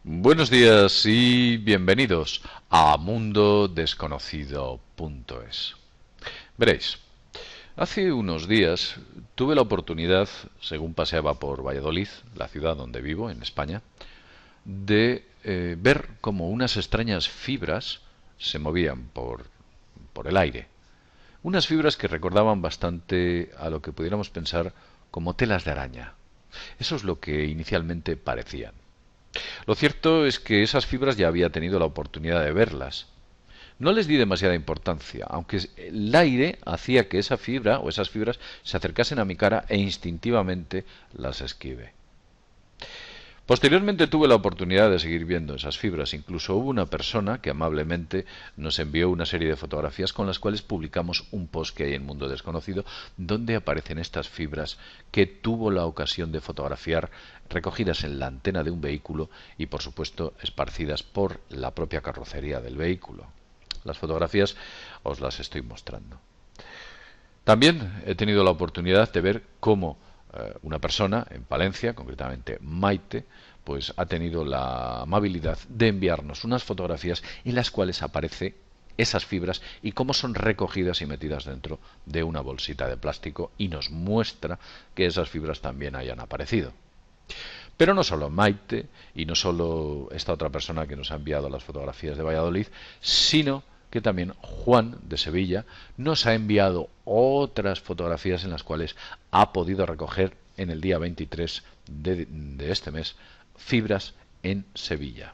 Buenos días y bienvenidos a mundodesconocido.es. Veréis, hace unos días tuve la oportunidad, según paseaba por Valladolid, la ciudad donde vivo, en España, de ver cómo unas extrañas fibras se movían por el aire. Unas fibras que recordaban bastante a lo que pudiéramos pensar como telas de araña. Eso es lo que inicialmente parecían. Lo cierto es que esas fibras ya había tenido la oportunidad de verlas. No les di demasiada importancia, aunque el aire hacía que esa fibra o esas fibras se acercasen a mi cara e instintivamente las esquivé. Posteriormente tuve la oportunidad de seguir viendo esas fibras. Incluso hubo una persona que amablemente nos envió una serie de fotografías con las cuales publicamos un post que hay en Mundo Desconocido donde aparecen estas fibras que tuvo la ocasión de fotografiar recogidas en la antena de un vehículo y por supuesto esparcidas por la propia carrocería del vehículo. Las fotografías os las estoy mostrando. También he tenido la oportunidad de ver cómo una persona en Palencia, concretamente Maite, pues ha tenido la amabilidad de enviarnos unas fotografías en las cuales aparece esas fibras y cómo son recogidas y metidas dentro de una bolsita de plástico y nos muestra que esas fibras también hayan aparecido. Pero no solo Maite y no solo esta otra persona que nos ha enviado las fotografías de Valladolid, sino que también Juan de Sevilla nos ha enviado otras fotografías en las cuales ha podido recoger en el día 23 de este mes fibras en Sevilla.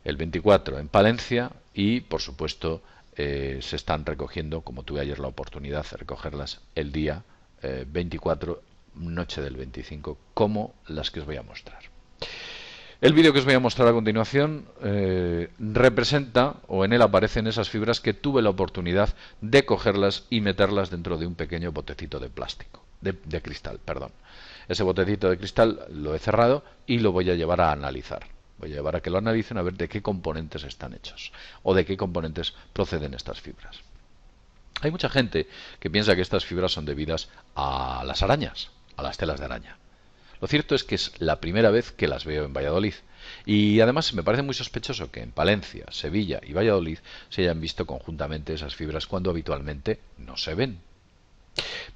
El 24 en Palencia y, por supuesto, se están recogiendo, como tuve ayer la oportunidad de recogerlas, el día 24, noche del 25, como las que os voy a mostrar. El vídeo que os voy a mostrar a continuación representa, o en él aparecen esas fibras que tuve la oportunidad de cogerlas y meterlas dentro de un pequeño botecito de plástico, de cristal, perdón. Ese botecito de cristal lo he cerrado y lo voy a llevar a analizar. Voy a llevar a que lo analicen a ver de qué componentes están hechos o de qué componentes proceden estas fibras. Hay mucha gente que piensa que estas fibras son debidas a las arañas, a las telas de araña. Lo cierto es que es la primera vez que las veo en Valladolid. Y además me parece muy sospechoso que en Palencia, Sevilla y Valladolid se hayan visto conjuntamente esas fibras cuando habitualmente no se ven.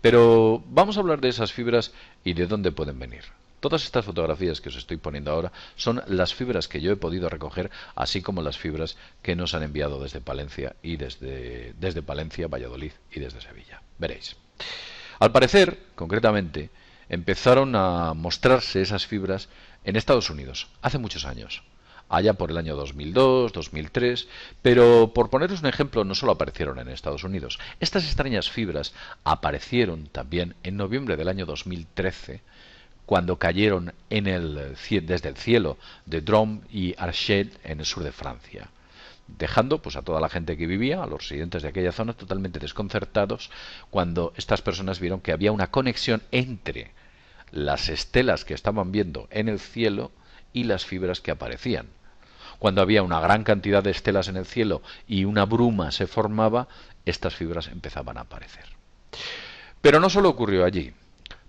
Pero vamos a hablar de esas fibras y de dónde pueden venir. Todas estas fotografías que os estoy poniendo ahora son las fibras que yo he podido recoger, así como las fibras que nos han enviado desde Palencia y desde Palencia, Valladolid y desde Sevilla. Veréis. Al parecer, concretamente, empezaron a mostrarse esas fibras en Estados Unidos hace muchos años, allá por el año 2002, 2003, pero por poneros un ejemplo, no solo aparecieron en Estados Unidos. Estas extrañas fibras aparecieron también en noviembre del año 2013, cuando cayeron desde el cielo de Drôme y Archet en el sur de Francia, dejando pues a toda la gente que vivía, a los residentes de aquella zona, totalmente desconcertados cuando estas personas vieron que había una conexión entre las estelas que estaban viendo en el cielo y las fibras que aparecían. Cuando había una gran cantidad de estelas en el cielo y una bruma se formaba, estas fibras empezaban a aparecer. Pero no solo ocurrió allí.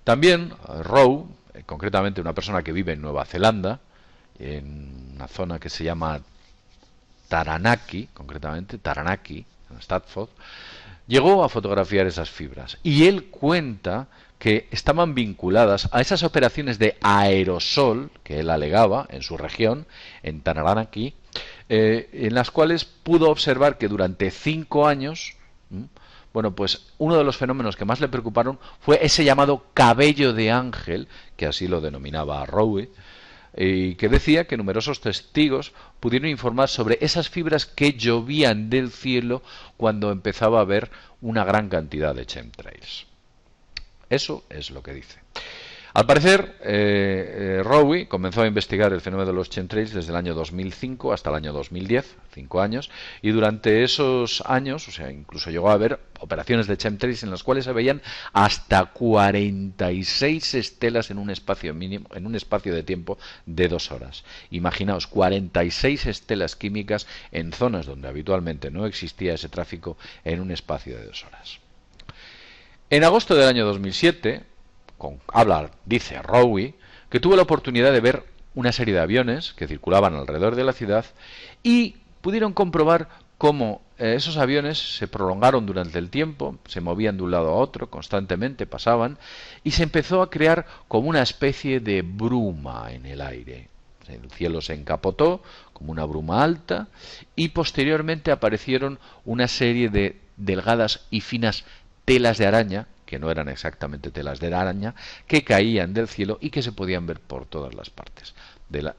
También Rowe, concretamente una persona que vive en Nueva Zelanda, en una zona que se llama Taranaki, concretamente Taranaki, en Stafford, llegó a fotografiar esas fibras. Y él cuenta que estaban vinculadas a esas operaciones de aerosol que él alegaba en su región, en Taranaki, en las cuales pudo observar que durante 5 años, bueno, pues uno de los fenómenos que más le preocuparon fue ese llamado cabello de ángel, que así lo denominaba Rowe, y que decía que numerosos testigos pudieron informar sobre esas fibras que llovían del cielo cuando empezaba a haber una gran cantidad de chemtrails. Eso es lo que dice. Al parecer, Rowe comenzó a investigar el fenómeno de los chemtrails desde el año 2005 hasta el año 2010, 5 años, y durante esos años, o sea, incluso llegó a haber operaciones de chemtrails en las cuales se veían hasta 46 estelas en un espacio mínimo, en un espacio de tiempo de 2 horas. Imaginaos, 46 estelas químicas en zonas donde habitualmente no existía ese tráfico en un espacio de 2 horas. En agosto del año 2007, dice Rowe, que tuvo la oportunidad de ver una serie de aviones que circulaban alrededor de la ciudad y pudieron comprobar cómo esos aviones se prolongaron durante el tiempo, se movían de un lado a otro, constantemente pasaban, y se empezó a crear como una especie de bruma en el aire. El cielo se encapotó como una bruma alta y posteriormente aparecieron una serie de delgadas y finas telas de araña, que no eran exactamente telas de araña, que caían del cielo y que se podían ver por todas las partes.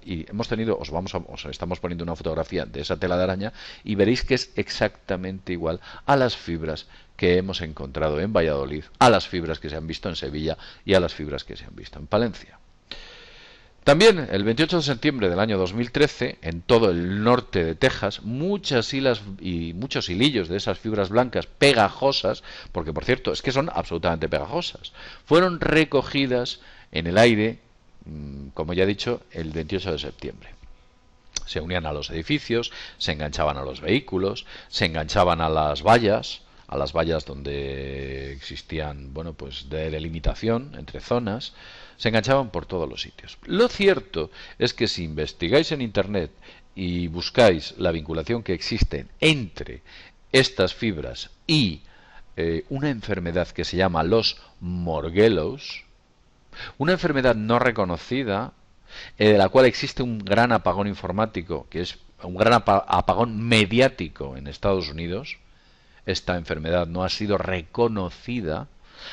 Y hemos tenido, os estamos poniendo una fotografía de esa tela de araña y veréis que es exactamente igual a las fibras que hemos encontrado en Valladolid, a las fibras que se han visto en Sevilla y a las fibras que se han visto en Palencia. También el 28 de septiembre del año 2013, en todo el norte de Texas, muchas hilas y muchos hilillos de esas fibras blancas pegajosas, porque por cierto es que son absolutamente pegajosas, fueron recogidas en el aire, como ya he dicho, el 28 de septiembre. Se unían a los edificios, se enganchaban a los vehículos, se enganchaban a las vallas donde existían, bueno, pues de delimitación entre zonas, se enganchaban por todos los sitios. Lo cierto es que si investigáis en internet y buscáis la vinculación que existe entre estas fibras y una enfermedad que se llama los morguelos, una enfermedad no reconocida, de la cual existe un gran apagón informático, que es un gran apagón mediático en Estados Unidos. Esta enfermedad no ha sido reconocida,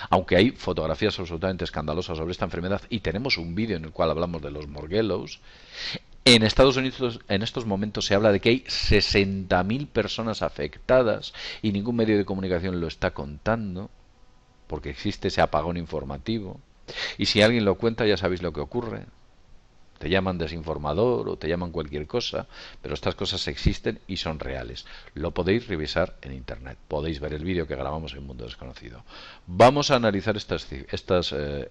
aunque hay fotografías absolutamente escandalosas sobre esta enfermedad y tenemos un vídeo en el cual hablamos de los morguelos. En Estados Unidos en estos momentos se habla de que hay 60.000 personas afectadas y ningún medio de comunicación lo está contando porque existe ese apagón informativo. Y si alguien lo cuenta ya sabéis lo que ocurre. Te llaman desinformador o te llaman cualquier cosa, pero estas cosas existen y son reales. Lo podéis revisar en internet. Podéis ver el vídeo que grabamos en Mundo Desconocido. Vamos a analizar estas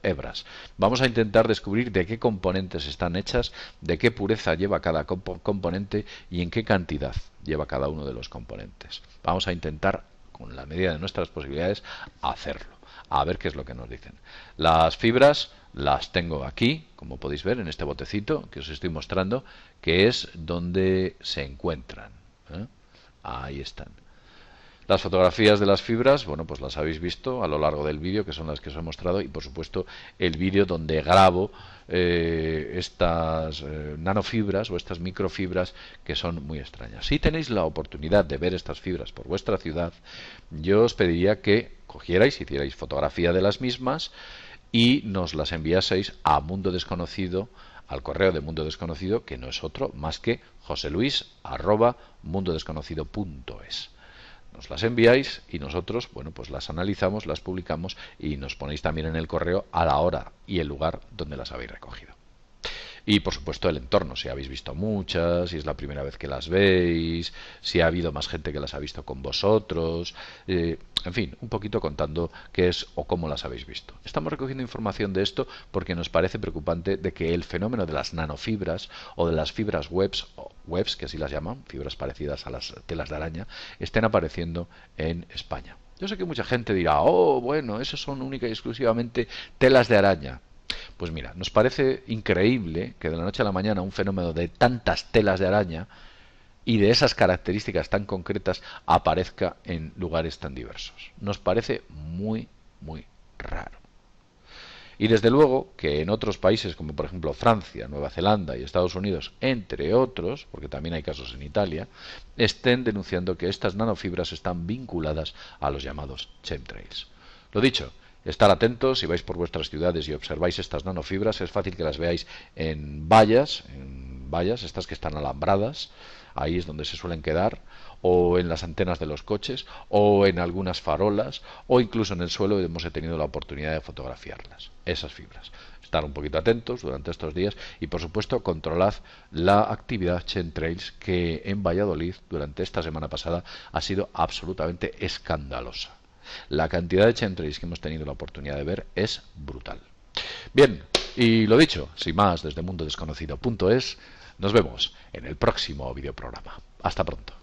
hebras. Vamos a intentar descubrir de qué componentes están hechas, de qué pureza lleva cada componente y en qué cantidad lleva cada uno de los componentes. Vamos a intentar, con la medida de nuestras posibilidades, hacerlo. A ver qué es lo que nos dicen. Las fibras las tengo aquí, como podéis ver, en este botecito que os estoy mostrando, que es donde se encuentran. Ahí están. Las fotografías de las fibras, bueno, pues las habéis visto a lo largo del vídeo, que son las que os he mostrado, y por supuesto el vídeo donde grabo estas nanofibras o estas microfibras que son muy extrañas. Si tenéis la oportunidad de ver estas fibras por vuestra ciudad, yo os pediría que cogierais, hicierais fotografía de las mismas y nos las enviaseis a Mundo Desconocido, al correo de Mundo Desconocido, que no es otro más que joseluis@mundodesconocido.es. Nos las enviáis y nosotros, bueno, pues las analizamos, las publicamos y nos ponéis también en el correo a la hora y el lugar donde las habéis recogido. Y por supuesto el entorno, si habéis visto muchas, si es la primera vez que las veis, si ha habido más gente que las ha visto con vosotros, en fin, un poquito contando qué es o cómo las habéis visto. Estamos recogiendo información de esto porque nos parece preocupante de que el fenómeno de las nanofibras o de las fibras webs, que así las llaman, fibras parecidas a las telas de araña, estén apareciendo en España. Yo sé que mucha gente dirá, oh, bueno, esos son única y exclusivamente telas de araña. Pues mira, nos parece increíble que de la noche a la mañana un fenómeno de tantas telas de araña y de esas características tan concretas aparezca en lugares tan diversos. Nos parece muy, muy raro. Y desde luego que en otros países como por ejemplo Francia, Nueva Zelanda y Estados Unidos, entre otros, porque también hay casos en Italia, estén denunciando que estas nanofibras están vinculadas a los llamados chemtrails. Lo dicho, estar atentos, si vais por vuestras ciudades y observáis estas nanofibras, es fácil que las veáis en vallas, estas que están alambradas, ahí es donde se suelen quedar, o en las antenas de los coches, o en algunas farolas, o incluso en el suelo, hemos tenido la oportunidad de fotografiarlas, esas fibras. Estar un poquito atentos durante estos días y por supuesto controlad la actividad chemtrails, que en Valladolid durante esta semana pasada ha sido absolutamente escandalosa. La cantidad de chemtrails que hemos tenido la oportunidad de ver es brutal. Bien, y lo dicho, sin más, desde mundodesconocido.es, nos vemos en el próximo videoprograma. Hasta pronto.